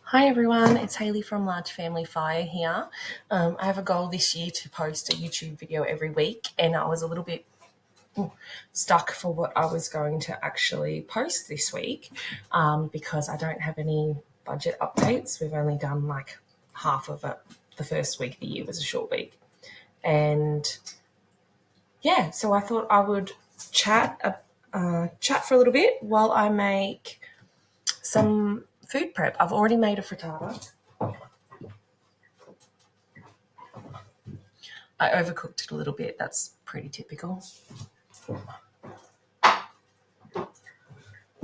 Hi everyone, it's Hayley from Large Family Fire here. I have a goal this year to post a YouTube video every week, and I was a little bit stuck for what I was going to actually post this week because I don't have any budget updates. We've only done like half of it. The first week of the year was a short week. And yeah, so I thought I would chat for a little bit while I make some food prep. I've already made a frittata. I overcooked it a little bit. That's pretty typical.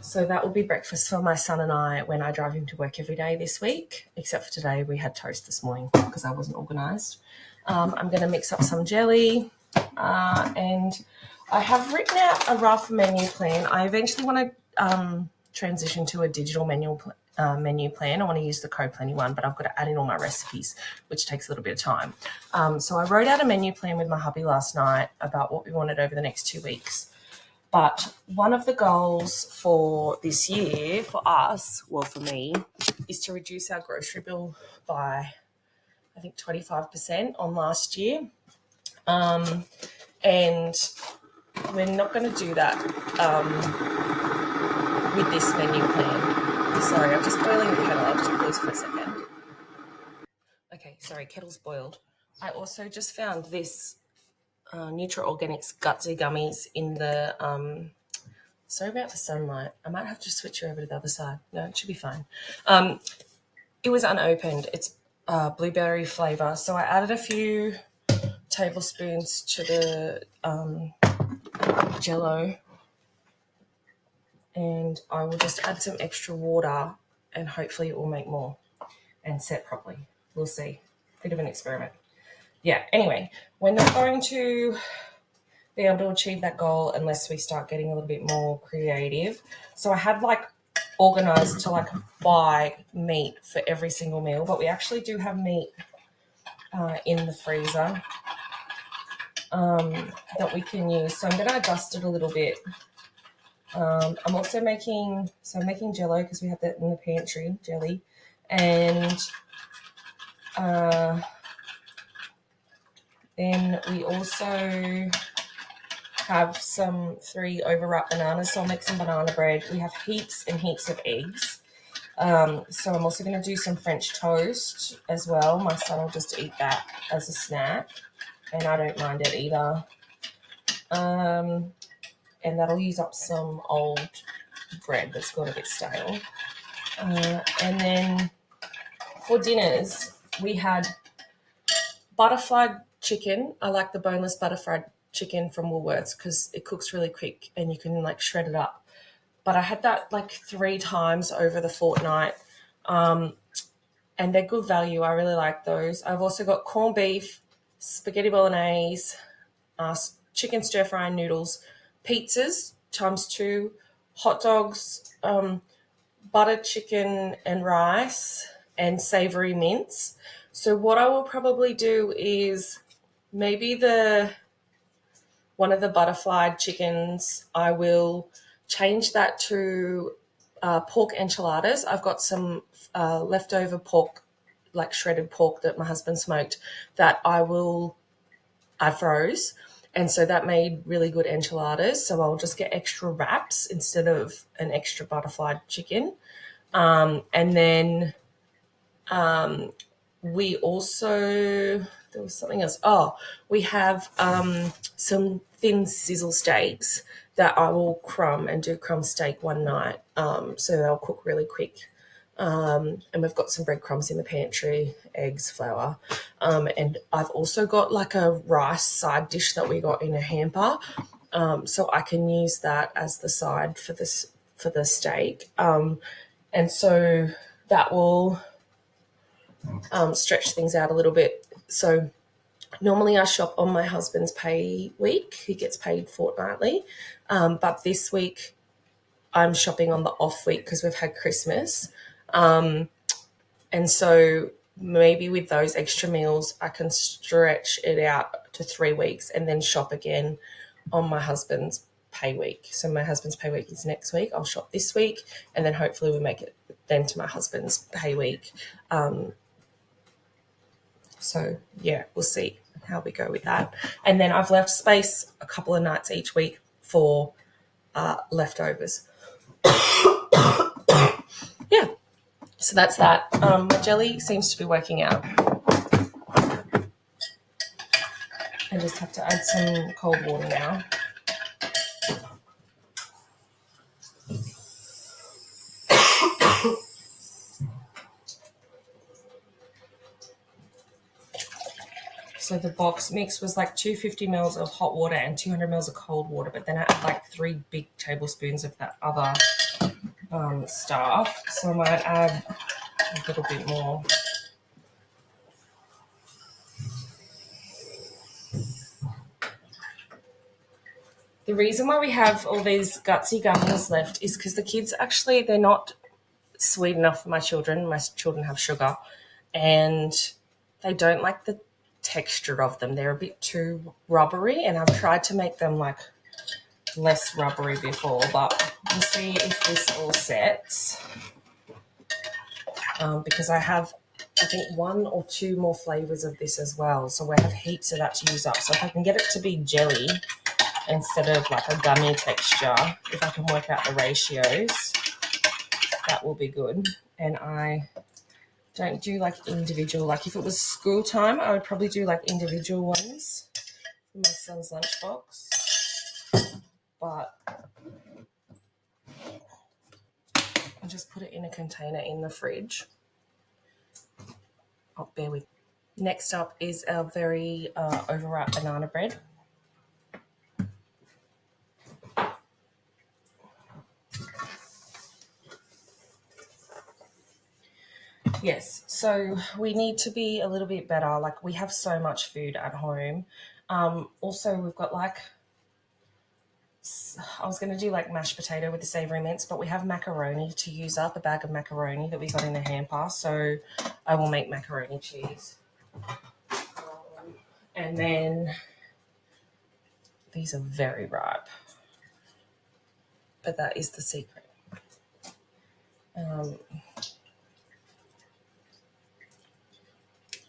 So that will be breakfast for my son and I when I drive him to work every day this week, except for today we had toast this morning because I wasn't organised. I'm going to mix up some jelly and I have written out a rough menu plan. I eventually want to transition to a digital menu plan. I want to use the Co-Plenty one, but I've got to add in all my recipes, which takes a little bit of time. So I wrote out a menu plan with my hubby last night about what we wanted over the next 2 weeks. But one of the goals for this year, for us, well, for me, is to reduce our grocery bill by, I think, 25% on last year. And we're not going to do that with this menu plan. Sorry, I'm just boiling the kettle. I'll just pause for a second. Okay, sorry, kettle's boiled. I also just found this Nutri-Organics Gutsy gummies in the... Sorry about the sunlight. I might have to switch you over to the other side. No, it should be fine. It was unopened. It's blueberry flavour. So I added a few tablespoons to the Jello, and I will just add some extra water, and hopefully it will make more and set properly. We'll see. Bit of an experiment. Yeah, anyway, we're not going to be able to achieve that goal unless we start getting a little bit more creative. So I had organized to buy meat for every single meal, but we actually do have meat in the freezer that we can use. So I'm going to adjust it a little bit. I'm also making Jello because we had that in the pantry, jelly, and then we also have some 3 overripe bananas, so I'll make some banana bread. We have heaps and heaps of eggs. So I'm also going to do some French toast as well. My son will just eat that as a snack, and I don't mind it either. And that'll use up some old bread that's got a bit stale. And then for dinners, we had butterflied chicken. I like the boneless butterflied chicken from Woolworths because it cooks really quick and you can shred it up. But I had that 3 times over the fortnight, and they're good value. I really like those. I've also got corned beef, spaghetti bolognese, chicken stir fry noodles, pizzas ×2, hot dogs, butter chicken and rice, and savory mince. So what I will probably do is maybe one of the butterflied chickens, I will change that to pork enchiladas. I've got some leftover pork, shredded pork that my husband smoked, that I froze. And so that made really good enchiladas. So I'll just get extra wraps instead of an extra butterflied chicken. And then we also, there was something else. Oh, we have some thin sizzle steaks that I will crumb and do crumb steak one night. So they'll cook really quick. And we've got some breadcrumbs in the pantry, eggs, flour. And I've also got a rice side dish that we got in a hamper. So I can use that as the side for the steak. And so that will stretch things out a little bit. So normally I shop on my husband's pay week. He gets paid fortnightly. But this week I'm shopping on the off week because we've had Christmas. And so maybe with those extra meals, I can stretch it out to 3 weeks and then shop again on my husband's pay week. So my husband's pay week is next week. I'll shop this week, and then hopefully we make it then to my husband's pay week. So yeah, we'll see how we go with that. And then I've left space a couple of nights each week for leftovers. Yeah, so that's that. My jelly seems to be working out. I just have to add some cold water now. So the box mix was like 250 mils of hot water and 200 mils of cold water, but then I add like 3 big tablespoons of that other stuff. So I might add a little bit more. The reason why we have all these gutsy gummies left is because the kids actually, they're not sweet enough for my children. My children have sugar, and they don't like the texture of them. They're a bit too rubbery, and I've tried to make them like less rubbery before, but we'll see if this all sets. Because I have, I think, 1 or 2 more flavors of this as well. So we have heaps of that to use up. So if I can get it to be jelly instead of like a gummy texture, if I can work out the ratios, that will be good. And I don't do like individual, like if it was school time, I would probably do like individual ones for my son's lunchbox. But I just put it in a container in the fridge. Oh, bear with me. Next up is our very overripe banana bread. Yes, so we need to be a little bit better. Like, we have so much food at home. Also, we've got like, I was going to do like mashed potato with the savoury mince, but we have macaroni to use up, a bag of macaroni that we got in the hamper. So I will make macaroni cheese. And then these are very ripe, but that is the secret.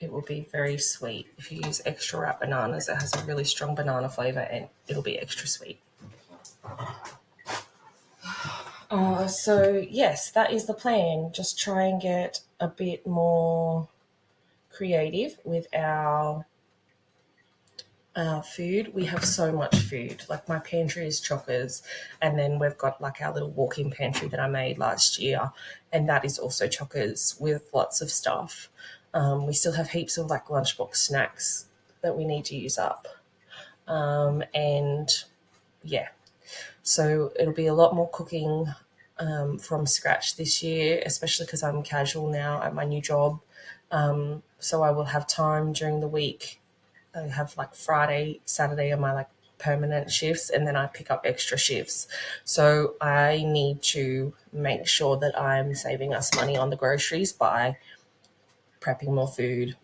It will be very sweet. If you use extra ripe bananas, it has a really strong banana flavour and it'll be extra sweet. So yes, that is the plan. Just try and get a bit more creative with our food. We have so much food. Like, my pantry is chockers, and then we've got like our little walk-in pantry that I made last year, and that is also chockers with lots of stuff. We still have heaps of like lunchbox snacks that we need to use up. And yeah, so it'll be a lot more cooking from scratch this year, especially because I'm casual now at my new job. So I will have time during the week. I have like Friday, Saturday are my like permanent shifts, and then I pick up extra shifts. So I need to make sure that I'm saving us money on the groceries by prepping more food,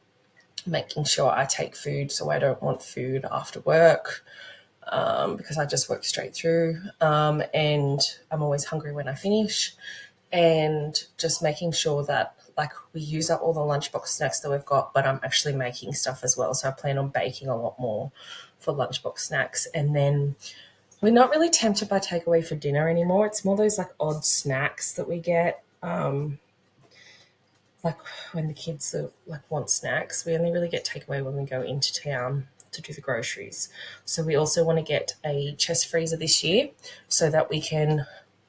making sure I take food so I don't want food after work, because I just work straight through, and I'm always hungry when I finish, and just making sure that like we use up all the lunchbox snacks that we've got, but I'm actually making stuff as well. So I plan on baking a lot more for lunchbox snacks. And then we're not really tempted by takeaway for dinner anymore. It's more those like odd snacks that we get. Like when the kids are, like want snacks, we only really get takeaway when we go into town to do the groceries. So we also want to get a chest freezer this year so that we can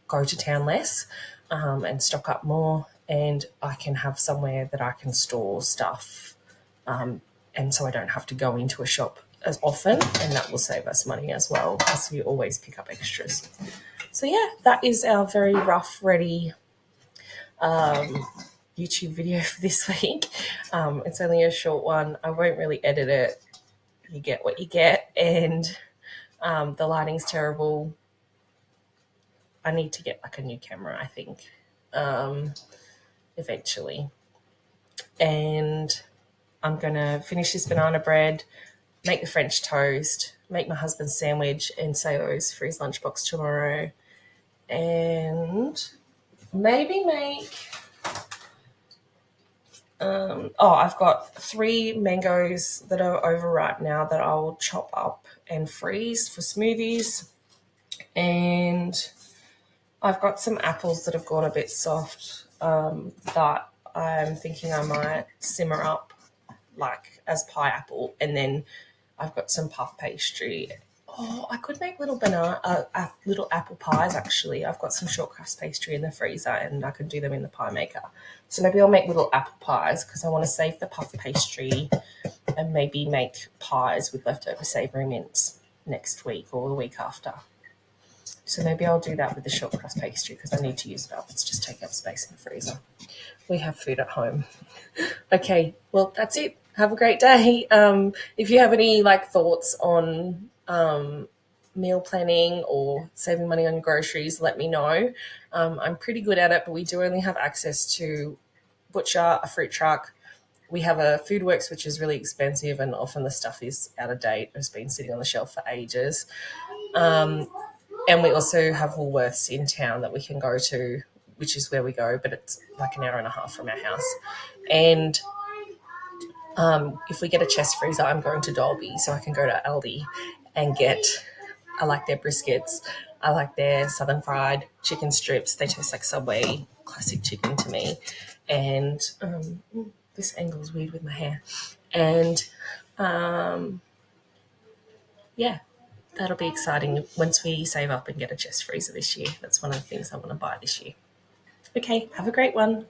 go to town less, and stock up more, and I can have somewhere that I can store stuff, and so I don't have to go into a shop as often, and that will save us money as well, because we always pick up extras. So yeah, that is our very rough, ready YouTube video for this week. It's only a short one. I won't really edit it. You get what you get, and the lighting's terrible. I need to get like a new camera, I think, eventually. And I'm going to finish this banana bread, make the French toast, make my husband sandwich and Sayo's for his lunchbox tomorrow. And maybe make I've got 3 mangoes that are overripe now that I'll chop up and freeze for smoothies. And I've got some apples that have gone a bit soft that I'm thinking I might simmer up like as pineapple. And then I've got some puff pastry. Oh, I could make little little apple pies actually. I've got some short crust pastry in the freezer and I could do them in the pie maker. So maybe I'll make little apple pies because I want to save the puff pastry and maybe make pies with leftover savoury mints next week or the week after. So maybe I'll do that with the short crust pastry because I need to use it up. It's just taking up space in the freezer. We have food at home. Okay, well, that's it. Have a great day. If you have any thoughts on meal planning or saving money on groceries, let me know. I'm pretty good at it, but we do only have access to butcher, a fruit truck. We have a Food Works, which is really expensive, and often the stuff is out of date. It's been sitting on the shelf for ages. And we also have Woolworths in town that we can go to, which is where we go, but it's like an hour and a half from our house. And if we get a chest freezer, I'm going to Dolby, so I can go to Aldi and I like their briskets. I like their southern fried chicken strips. They taste like Subway classic chicken to me. And this angle is weird with my hair. And yeah, that'll be exciting once we save up and get a chest freezer this year. That's one of the things I want to buy this year. Okay, have a great one.